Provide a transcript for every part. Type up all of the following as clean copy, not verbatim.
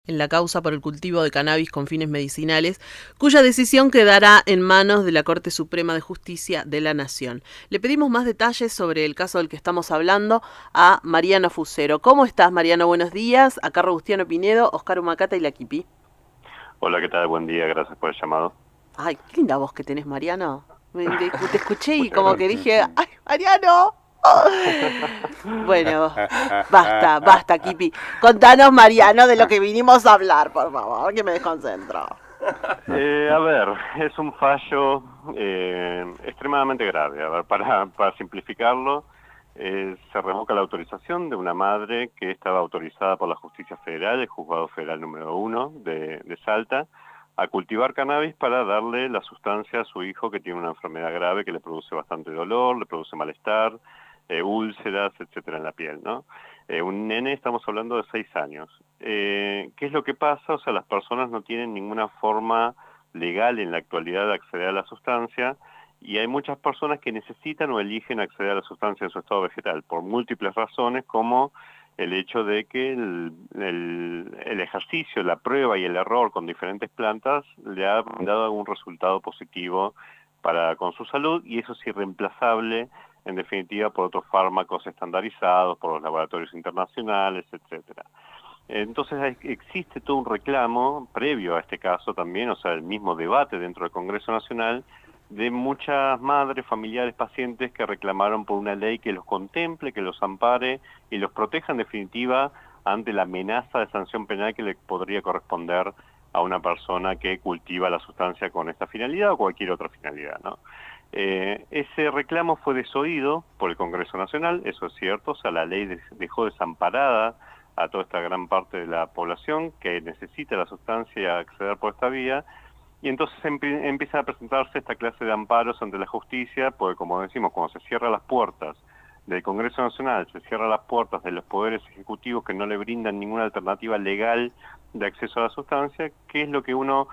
en la causa por el cultivo de cannabis con fines medicinales, cuya decisión quedará en manos de la Corte Suprema de Justicia de la Nación. Le pedimos más detalles sobre el caso del que estamos hablando a Mariano Fusero. ¿Cómo estás, Mariano? Buenos días. Acá Robustiano Pinedo, Oscar Humacata y la Kipi. Hola, ¿qué tal? Buen día, gracias por el llamado. Ay, qué linda voz que tenés, Mariano. Te escuché y Muchas como que gracias. dije, ¡ay, Mariano! Bueno, basta, Kipi. Contanos, Mariano, de lo que vinimos a hablar, por favor, que me desconcentro. A ver, es un fallo extremadamente grave. A ver, para simplificarlo, se revoca la autorización de una madre que estaba autorizada por la Justicia Federal, el Juzgado Federal número 1 de Salta, a cultivar cannabis para darle la sustancia a su hijo que tiene una enfermedad grave que le produce bastante dolor, le produce malestar, úlceras, etcétera, en la piel, ¿no? Un nene, estamos hablando de 6 años. ¿Qué es lo que pasa? O sea, las personas no tienen ninguna forma legal en la actualidad de acceder a la sustancia y hay muchas personas que necesitan o eligen acceder a la sustancia en su estado vegetal por múltiples razones, como el hecho de que el ejercicio, la prueba y el error con diferentes plantas le ha dado algún resultado positivo con su salud, y eso es irreemplazable en definitiva por otros fármacos estandarizados, por los laboratorios internacionales, etcétera. Entonces existe todo un reclamo previo a este caso también, o sea, el mismo debate dentro del Congreso Nacional, de muchas madres, familiares, pacientes que reclamaron por una ley que los contemple, que los ampare y los proteja en definitiva ante la amenaza de sanción penal que le podría corresponder a una persona que cultiva la sustancia con esta finalidad o cualquier otra finalidad, ¿no? Ese reclamo fue desoído por el Congreso Nacional, eso es cierto, o sea, la ley dejó desamparada a toda esta gran parte de la población que necesita la sustancia y acceder por esta vía, y entonces empieza a presentarse esta clase de amparos ante la justicia, porque como decimos, cuando se cierran las puertas del Congreso Nacional, se cierran las puertas de los poderes ejecutivos que no le brindan ninguna alternativa legal de acceso a la sustancia, ¿qué es lo que uno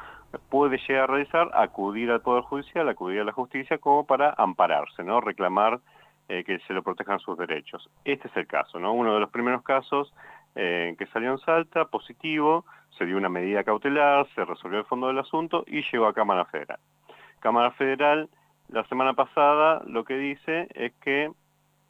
puede llegar a realizar? Acudir al Poder Judicial, acudir a la justicia como para ampararse, ¿no? Reclamar que se lo protejan sus derechos. Este es el caso, ¿no? Uno de los primeros casos que salió en Salta, positivo, se dio una medida cautelar, se resolvió el fondo del asunto y llegó a Cámara Federal. Cámara Federal, la semana pasada, lo que dice es que,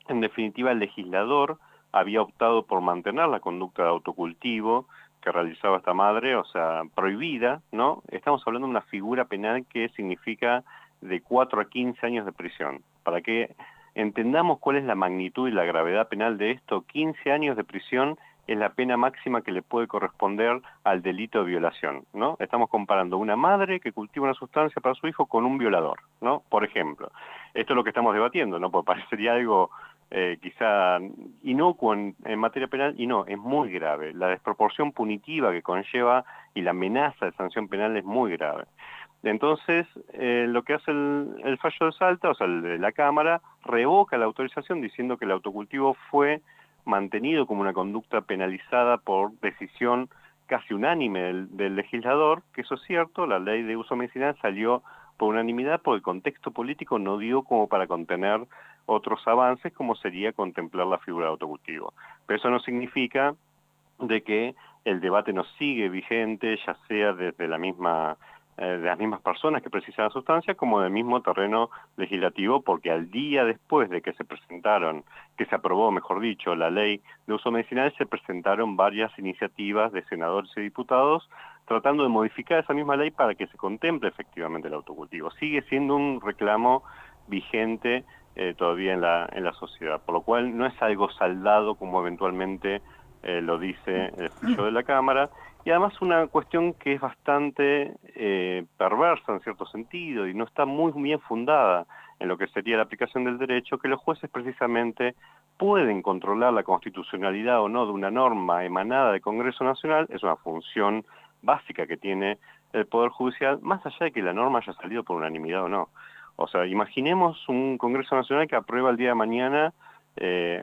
en definitiva, el legislador había optado por mantener la conducta de autocultivo que realizaba esta madre, o sea, prohibida, ¿no? Estamos hablando de una figura penal que significa de 4 a 15 años de prisión. Para que entendamos cuál es la magnitud y la gravedad penal de esto, 15 años de prisión es la pena máxima que le puede corresponder al delito de violación, ¿no? Estamos comparando una madre que cultiva una sustancia para su hijo con un violador, ¿no? Por ejemplo. Esto es lo que estamos debatiendo, ¿no? Porque parecería algo quizá inocuo en materia penal, y no, es muy grave. La desproporción punitiva que conlleva y la amenaza de sanción penal es muy grave. Entonces, lo que hace el fallo de Salta, o sea, el de la Cámara, revoca la autorización diciendo que el autocultivo fue mantenido como una conducta penalizada por decisión casi unánime del legislador, que eso es cierto, la ley de uso medicinal salió por unanimidad porque el contexto político no dio como para contener otros avances como sería contemplar la figura de autocultivo. Pero eso no significa de que el debate no sigue vigente, ya sea desde de las mismas personas que precisan la sustancia, como del mismo terreno legislativo, porque al día después de que que se aprobó, mejor dicho, la ley de uso medicinal, se presentaron varias iniciativas de senadores y diputados tratando de modificar esa misma ley para que se contemple efectivamente el autocultivo. Sigue siendo un reclamo vigente todavía en la sociedad, por lo cual no es algo saldado como eventualmente lo dice el fallo de la Cámara, y además una cuestión que es bastante perversa en cierto sentido y no está muy bien fundada en lo que sería la aplicación del derecho, que los jueces precisamente pueden controlar la constitucionalidad o no de una norma emanada del Congreso Nacional, es una función básica que tiene el Poder Judicial, más allá de que la norma haya salido por unanimidad o no. O sea, imaginemos un Congreso Nacional que aprueba el día de mañana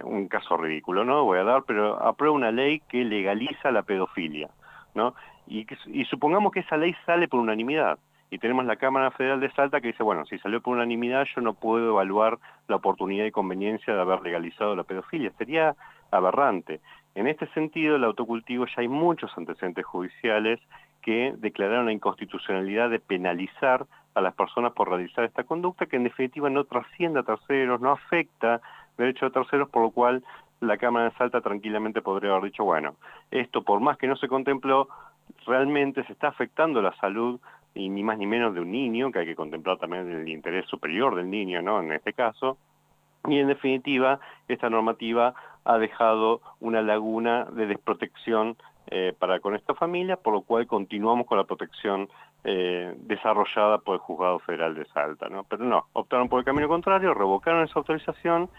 un caso ridículo, ¿no? Voy a dar, pero aprueba una ley que legaliza la pedofilia, ¿no? Y supongamos que esa ley sale por unanimidad, y tenemos la Cámara Federal de Salta que dice, bueno, si salió por unanimidad yo no puedo evaluar la oportunidad y conveniencia de haber legalizado la pedofilia, sería aberrante. En este sentido, el autocultivo ya hay muchos antecedentes judiciales que declararon la inconstitucionalidad de penalizar a las personas por realizar esta conducta, que en definitiva no trasciende a terceros, no afecta derechos de terceros, por lo cual la Cámara de Salta tranquilamente podría haber dicho, bueno, esto por más que no se contempló, realmente se está afectando la salud, y ni más ni menos de un niño, que hay que contemplar también el interés superior del niño, ¿no? En este caso, y en definitiva, esta normativa ha dejado una laguna de desprotección para con esta familia, por lo cual continuamos con la protección desarrollada por el Juzgado Federal de Salta, ¿no? Pero no, optaron por el camino contrario, revocaron esa autorización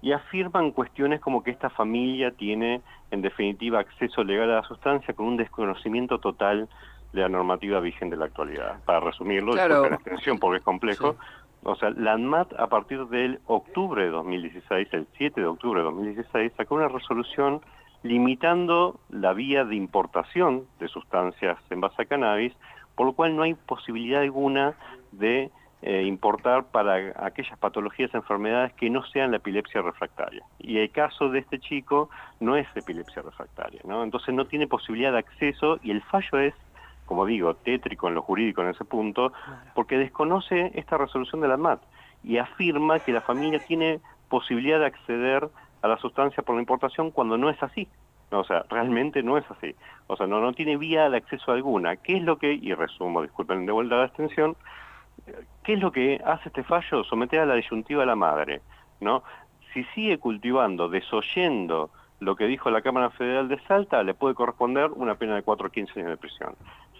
y afirman cuestiones como que esta familia tiene, en definitiva, acceso legal a la sustancia con un desconocimiento total de la normativa vigente en la actualidad. Para resumirlo, disculpen la Claro, extensión porque es complejo, sí. o sea, la ANMAT a partir del octubre de 2016, el 7 de octubre de 2016, sacó una resolución limitando la vía de importación de sustancias en base a cannabis, por lo cual no hay posibilidad alguna de importar para aquellas patologías, enfermedades que no sean la epilepsia refractaria. Y el caso de este chico no es epilepsia refractaria, ¿no? Entonces no tiene posibilidad de acceso y el fallo es, como digo, tétrico en lo jurídico en ese punto, porque desconoce esta resolución de la ANMAT y afirma que la familia tiene posibilidad de acceder a la sustancia por la importación cuando no es así. O sea, realmente no es así. O sea, no tiene vía de acceso alguna. ¿Qué es lo que, y resumo, disculpen de vuelta la extensión, qué es lo que hace este fallo? Someter a la disyuntiva a la madre, ¿no? Si sigue cultivando, desoyendo lo que dijo la Cámara Federal de Salta, le puede corresponder una pena de 4 a 15 años de prisión.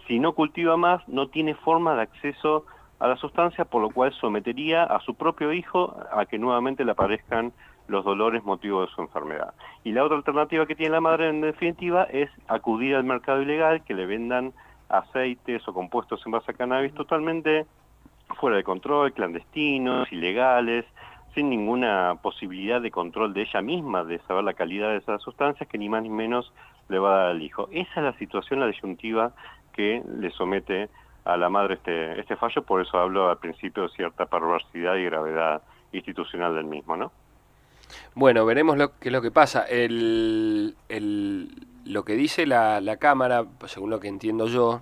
Si no cultiva más, no tiene forma de acceso a la sustancia, por lo cual sometería a su propio hijo a que nuevamente le aparezcan los dolores motivo de su enfermedad. Y la otra alternativa que tiene la madre, en definitiva, es acudir al mercado ilegal, que le vendan aceites o compuestos en base a cannabis totalmente fuera de control, clandestinos, ilegales, sin ninguna posibilidad de control de ella misma, de saber la calidad de esas sustancias, que ni más ni menos le va a dar al hijo. Esa es la situación, la disyuntiva que le somete a la madre este fallo, por eso hablo al principio de cierta perversidad y gravedad institucional del mismo, ¿no? Bueno, veremos qué es lo que pasa. Lo que dice la Cámara, según lo que entiendo yo,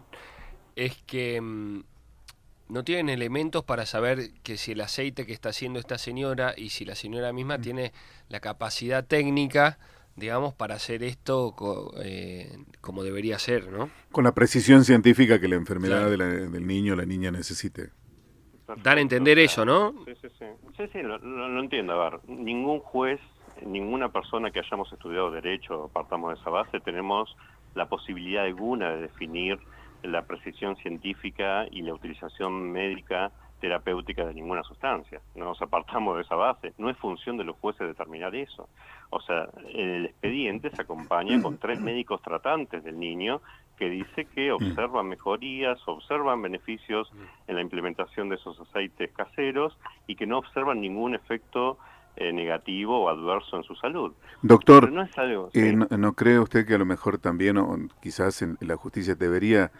es que no tienen elementos para saber que si el aceite que está haciendo esta señora y si la señora misma tiene la capacidad técnica, digamos, para hacer esto como debería ser, ¿no? Con la precisión científica que la enfermedad Claro. del niño o la niña necesite. Dar a entender eso, ¿no? Sí, sí, sí. Sí, lo entiendo. A ver, ningún juez, ninguna persona que hayamos estudiado Derecho, partamos de esa base, tenemos la posibilidad alguna de definir la precisión científica y la utilización médica terapéutica de ninguna sustancia. No nos apartamos de esa base. No es función de los jueces determinar eso. O sea, el expediente se acompaña con 3 médicos tratantes del niño que dice que observan mejorías, observan beneficios en la implementación de esos aceites caseros y que no observan ningún efecto negativo o adverso en su salud. Doctor, Pero no es algo... ¿sí? ¿no cree usted que a lo mejor también, o quizás en la justicia debería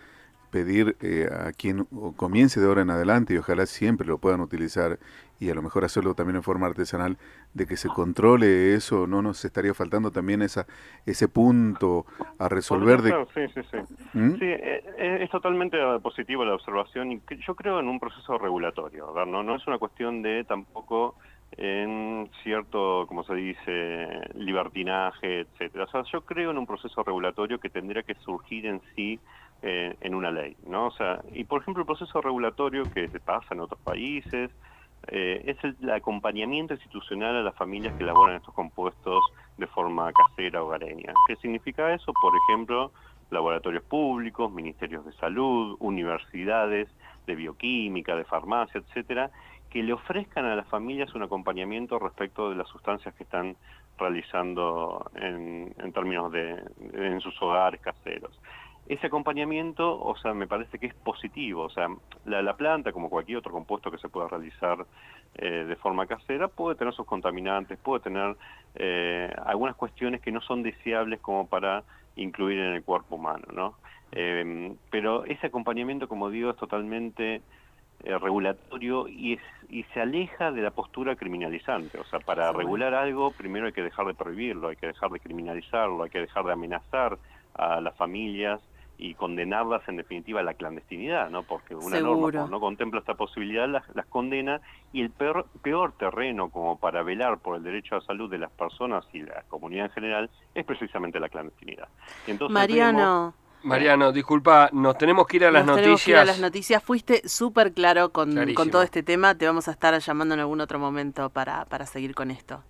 pedir a quien comience de ahora en adelante, y ojalá siempre lo puedan utilizar, y a lo mejor hacerlo también en forma artesanal, de que se controle eso? ¿No nos estaría faltando también ese punto a resolver de... Sí, sí, sí. ¿Mm? Sí, es totalmente positivo la observación y yo creo en un proceso regulatorio. A ver, no es una cuestión de tampoco en cierto, como se dice, libertinaje, etcétera. O sea, yo creo en un proceso regulatorio que tendría que surgir en sí en una ley, ¿no? O sea, y por ejemplo el proceso regulatorio que se pasa en otros países es el acompañamiento institucional a las familias que elaboran estos compuestos de forma casera, hogareña. ¿Qué significa eso? Por ejemplo, laboratorios públicos, ministerios de salud, universidades de bioquímica, de farmacia, etcétera, que le ofrezcan a las familias un acompañamiento respecto de las sustancias que están realizando en términos en sus hogares caseros. Ese acompañamiento, o sea, me parece que es positivo. O sea, la planta, como cualquier otro compuesto que se pueda realizar de forma casera, puede tener sus contaminantes, puede tener algunas cuestiones que no son deseables como para incluir en el cuerpo humano, ¿no? Pero ese acompañamiento, como digo, es totalmente regulatorio y se aleja de la postura criminalizante. O sea, para regular algo, primero hay que dejar de prohibirlo, hay que dejar de criminalizarlo, hay que dejar de amenazar a las familias y condenarlas en definitiva a la clandestinidad, ¿no? Porque una norma como no contempla esta posibilidad las condena, y el peor terreno como para velar por el derecho a la salud de las personas y la comunidad en general es precisamente la clandestinidad. Y entonces Mariano, disculpa, nos tenemos que ir a las noticias. Tenemos que ir a las noticias. Fuiste súper claro con todo este tema. Te vamos a estar llamando en algún otro momento para seguir con esto.